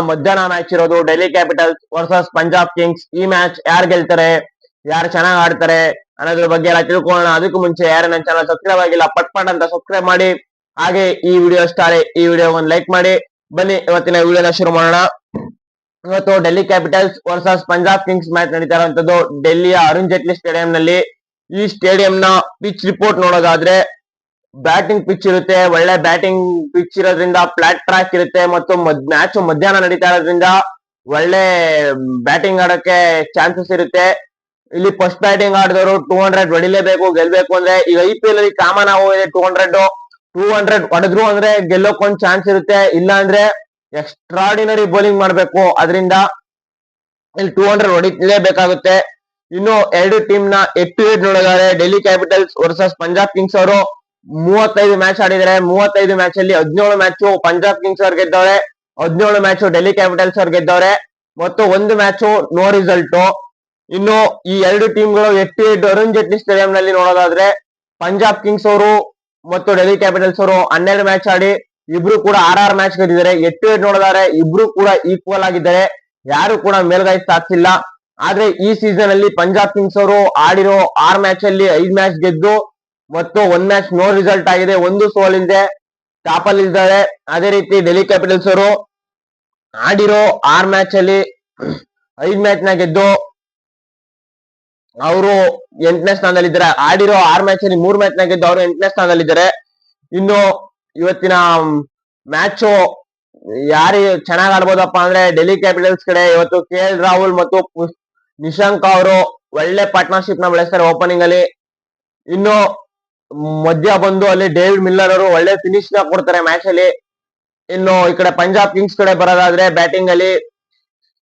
ಮಧ್ಯಾಹ್ನ ಮ್ಯಾಚ್ ಇರೋದು Delhi capitals versus Punjab Kings. ಈ ಮ್ಯಾಚ್ ಯಾರು ಗೆಲ್ತಾರೆ, ಯಾರು ಚೆನ್ನಾಗಿ ಆಡ್ತಾರೆ ಅನ್ನೋದ್ರ ಬಗ್ಗೆ ಎಲ್ಲ ತಿಳ್ಕೊಳ್ಳೋಣ. ಅದಕ್ಕೂ ಮುಂಚೆ ಯಾರು ನನ್ನ ಚಾನಲ್ ಸಬ್ಸ್ಕ್ರೈಬ್ ಆಗಿಲ್ಲ, ಪಟ್ ಅಂತ ಸಬ್ಸ್ಕ್ರೈಬ್ ಮಾಡಿ. ಹಾಗೆ ಈ ವಿಡಿಯೋ ಇಷ್ಟ ಆದರೆ ಈ ವಿಡಿಯೋ ಒಂದು ಲೈಕ್ ಮಾಡಿ. ಬನ್ನಿ ಇವತ್ತಿನ ವಿಡಿಯೋನ ಶುರು ಮಾಡೋಣ. ಇವತ್ತು Delhi capitals versus Punjab Kings match ನಡೀತಾ ಇರುವಂತದ್ದು ಡೆಲ್ಲಿಯ ಅರುಣ್ ಜೇಟ್ಲಿ ಸ್ಟೇಡಿಯಂ ನಲ್ಲಿ. ಈ ಸ್ಟೇಡಿಯಂ ನ ಪಿಚ್ ರಿಪೋರ್ಟ್ ನೋಡೋದಾದ್ರೆ ಬ್ಯಾಟಿಂಗ್ ಪಿಚ್ ಇರುತ್ತೆ, ಒಳ್ಳೆ ಬ್ಯಾಟಿಂಗ್ ಪಿಚ್ ಇರೋದ್ರಿಂದ ಫ್ಲಾಟ್ ಟ್ರ್ಯಾಕ್ ಇರುತ್ತೆ ಮತ್ತು ಮ್ಯಾಚ್ ಮಧ್ಯಾಹ್ನ ನಡೀತಾ ಇರೋದ್ರಿಂದ ಒಳ್ಳೆ ಬ್ಯಾಟಿಂಗ್ ಆಡೋಕೆ ಚಾನ್ಸಸ್ ಇರುತ್ತೆ. ಇಲ್ಲಿ ಫಸ್ಟ್ ಬ್ಯಾಟಿಂಗ್ ಆಡಿದವರು 200 ಹೊಡಿಲೇಬೇಕು ಗೆಲ್ಬೇಕು ಅಂದ್ರೆ. ಈಗ IPL ಅಲ್ಲಿ ಕಾಮನ್ ಆಗೋಗಿದೆ 200 ಹೊಡೆದ್ರು ಅಂದ್ರೆ ಗೆಲ್ಲೋಕೊಂದ್ ಚಾನ್ಸ್ ಇರುತ್ತೆ, ಇಲ್ಲ ಅಂದ್ರೆ ಎಕ್ಸ್ಟ್ರಾಡಿನರಿ ಬೌಲಿಂಗ್ ಮಾಡ್ಬೇಕು. ಅದರಿಂದ ಇಲ್ಲಿ 200 ಹೊಡಿಲೇಬೇಕಾಗುತ್ತೆ. ಇನ್ನು ಎರಡು ಟೀಮ್ ನ ಹೆಡ್ ಟು ಹೆಡ್ ನೋಡಿದರೆ Delhi capitals versus Punjab Kings ಅವರು 35 ಮ್ಯಾಚ್ ಆಡಿದರೆ 35 ಮ್ಯಾಚ್ ಅಲ್ಲಿ 17 ಮ್ಯಾಚ್ ಪಂಜಾಬ್ ಕಿಂಗ್ಸ್ ಅವ್ರು ಗೆದ್ದವ್ರೆ, 17 ಮ್ಯಾಚ್ ಡೆಲ್ಲಿ ಕ್ಯಾಪಿಟಲ್ಸ್ ಅವ್ರು ಗೆದ್ದವ್ರೆ ಮತ್ತು ಒಂದು ಮ್ಯಾಚ್ ನೋ ರಿಸಲ್ಟ್. ಇನ್ನು ಈ ಎರಡು ಟೀಮ್ ಗಳು head to head Arun Jaitley stadium ನಲ್ಲಿ ನೋಡೋದಾದ್ರೆ ಪಂಜಾಬ್ ಕಿಂಗ್ಸ್ ಅವರು ಮತ್ತು ಡೆಲ್ಲಿ ಕ್ಯಾಪಿಟಲ್ಸ್ ಅವರು 12 ಮ್ಯಾಚ್ ಆಡಿ ಇಬ್ರು ಕೂಡ 6 ಮ್ಯಾಚ್ ಗೆದ್ದಿದ್ದಾರೆ. ಹೆಡ್ ಟು ಹೆಡ್ ನೋಡಿದರೆ ಇಬ್ರು ಕೂಡ ಈಕ್ವಲ್ ಆಗಿದ್ದಾರೆ, ಯಾರು ಕೂಡ ಮೇಲ್ಗೈ ಸಾಧಿಸಿಲ್ಲ. ಆದ್ರೆ ಈ ಸೀಸನ್ ಅಲ್ಲಿ ಪಂಜಾಬ್ ಕಿಂಗ್ಸ್ ಅವರು ಆಡಿರೋ 6 ಮ್ಯಾಚ್ ಅಲ್ಲಿ 5 ಮ್ಯಾಚ್ ಗೆದ್ದು ಮತ್ತು 1 ಮ್ಯಾಚ್ ನೋ ರಿಸಲ್ಟ್ ಆಗಿದೆ, ಒಂದು ಸೋಲಿಂದೆ ಟಾಪ್ ಅಲ್ಲಿ ಇದ್ದಾರೆ. ಅದೇ ರೀತಿ ಡೆಲ್ಲಿ ಕ್ಯಾಪಿಟಲ್ಸ್ ಅವರು ಆಡಿರೋ 6 ಮ್ಯಾಚ್ ಅಲ್ಲಿ 5 ಮ್ಯಾಚ್ ನ ಗೆದ್ದು ಅವರು 8ನೇ ಸ್ಥಾನದಲ್ಲಿದ್ದಾರೆ. ಆಡಿರೋ 6 ಮ್ಯಾಚ್ ಅಲ್ಲಿ 3 ಮ್ಯಾಚ್ ನ ಗೆದ್ದು ಅವರು 8ನೇ ಸ್ಥಾನದಲ್ಲಿದ್ದಾರೆ. ಇನ್ನು ಇವತ್ತಿನ ಮ್ಯಾಚ್ ಯಾರು ಚೆನ್ನಾಗಿ ಆಡ್ಬೋದಪ್ಪ ಅಂದ್ರೆ ಡೆಲ್ಲಿ ಕ್ಯಾಪಿಟಲ್ಸ್ ಕಡೆ ಇವತ್ತು KL ರಾಹುಲ್ ಮತ್ತು ನಿಶಾಂಕ್ ಅವರು ಒಳ್ಳೆ ಪಾರ್ಟ್ನರ್ಶಿಪ್ ನ ಬೆಳೆಸ್ತಾರೆ ಓಪನಿಂಗ್ ಅಲ್ಲಿ. ಇನ್ನು ಮಧ್ಯ ಬಂದು ಅಲ್ಲಿ ಡೇವಿಡ್ ಮಿಲ್ಲರ್ ಅವರು ಒಳ್ಳೆ ಫಿನಿಶ್ ನ ಕೊಡ್ತಾರೆ ಮ್ಯಾಚ್ ಅಲ್ಲಿ. ಇನ್ನು ಈ ಕಡೆ ಪಂಜಾಬ್ ಕಿಂಗ್ಸ್ ಕಡೆ ಬರೋದಾದ್ರೆ ಬ್ಯಾಟಿಂಗ್ ಅಲ್ಲಿ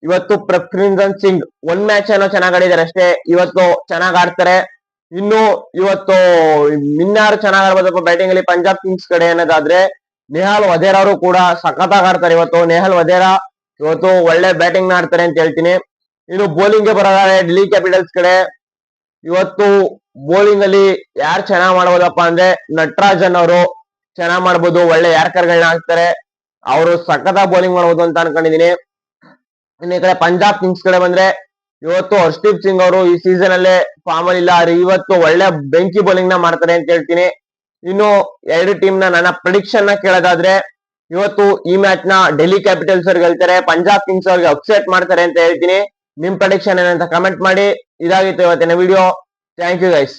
ಇವತ್ತು ಪ್ರಭ್ವಿಂದರ್ ಸಿಂಗ್ 1 ಮ್ಯಾಚ್ ಏನೋ ಚೆನ್ನಾಗಿ ಆಡಿದ್ದಾರೆ ಅಷ್ಟೇ, ಇವತ್ತು ಚೆನ್ನಾಗಿ ಆಡ್ತಾರೆ. ಇನ್ನು ಇವತ್ತು ಇನ್ಯಾರು ಚೆನ್ನಾಗಿ ಆಡ್ಬೋದಪ್ಪ ಬ್ಯಾಟಿಂಗ್ ಅಲ್ಲಿ ಪಂಜಾಬ್ ಕಿಂಗ್ಸ್ ಕಡೆ ಅನ್ನೋದಾದ್ರೆ ನೆಹಾಲ್ ವಧೇರಾ ಅವರು ಕೂಡ ಸಖತ್ತಾಗಿ ಆಡ್ತಾರೆ ಇವತ್ತು. ನೆಹಾಲ್ ವಧೇರಾ ಇವತ್ತು ಒಳ್ಳೆ ಬ್ಯಾಟಿಂಗ್ ನ ಆಡ್ತಾರೆ ಅಂತ ಹೇಳ್ತೀನಿ. ಇನ್ನು ಬೌಲಿಂಗ್ ಗೆ ಬರೋದಾದ್ರೆ ಡೆಲ್ಲಿ ಕ್ಯಾಪಿಟಲ್ಸ್ ಕಡೆ ಇವತ್ತು ಬೌಲಿಂಗ್ ಅಲ್ಲಿ ಯಾರು ಚೆನ್ನಾಗಿ ಮಾಡ್ಬೋದಪ್ಪ ಅಂದ್ರೆ ನಟರಾಜನ್ ಅವರು ಚೆನ್ನಾಗಿ ಮಾಡ್ಬೋದು, ಒಳ್ಳೆ ಯಾರ್ಕರ್ಗಳನ್ನ ಹಾಕ್ತಾರೆ, ಅವರು ಸಖತ್ತಾಗಿ ಬೌಲಿಂಗ್ ಮಾಡ್ಬೋದು ಅಂತ ಅನ್ಕೊಂಡಿದೀನಿ. ಇನ್ನು ಈ ಕಡೆ ಪಂಜಾಬ್ ಕಿಂಗ್ಸ್ ಕಡೆ ಬಂದ್ರೆ ಇವತ್ತು ಹರ್ಷದೀಪ್ ಸಿಂಗ್ ಅವರು ಈ ಸೀಸನ್ ಅಲ್ಲೇ ಫಾರ್ಮ್ ಅಲ್ಲಿ ಇಲ್ಲ, ಇವತ್ತು ಒಳ್ಳೆ ಬೆಂಕಿ ಬೌಲಿಂಗ್ ನ ಮಾಡ್ತಾರೆ ಅಂತ ಹೇಳ್ತೀನಿ. ಇನ್ನು ಎರಡು ಟೀಮ್ ನ ನನ್ನ ಪ್ರಿಡಿಕ್ಷನ್ ನ ಕೇಳೋದಾದ್ರೆ ಇವತ್ತು ಈ ಮ್ಯಾಚ್ ನ ಡೆಲ್ಲಿ ಕ್ಯಾಪಿಟಲ್ಸ್ ಅವ್ರಿಗೆ ಗೆಲ್ತಾರೆ, ಪಂಜಾಬ್ ಕಿಂಗ್ಸ್ ಅವ್ರಿಗೆ ಅಪ್ಸೆಟ್ ಮಾಡ್ತಾರೆ ಅಂತ ಹೇಳ್ತೀನಿ. ನಿಮ್ ಪ್ರಿಡಿಕ್ಷನ್ ಏನಂತ ಕಮೆಂಟ್ ಮಾಡಿ. ಇದಾಗಿತ್ತು ಇವತ್ತಿನ ವಿಡಿಯೋ. Thank you guys.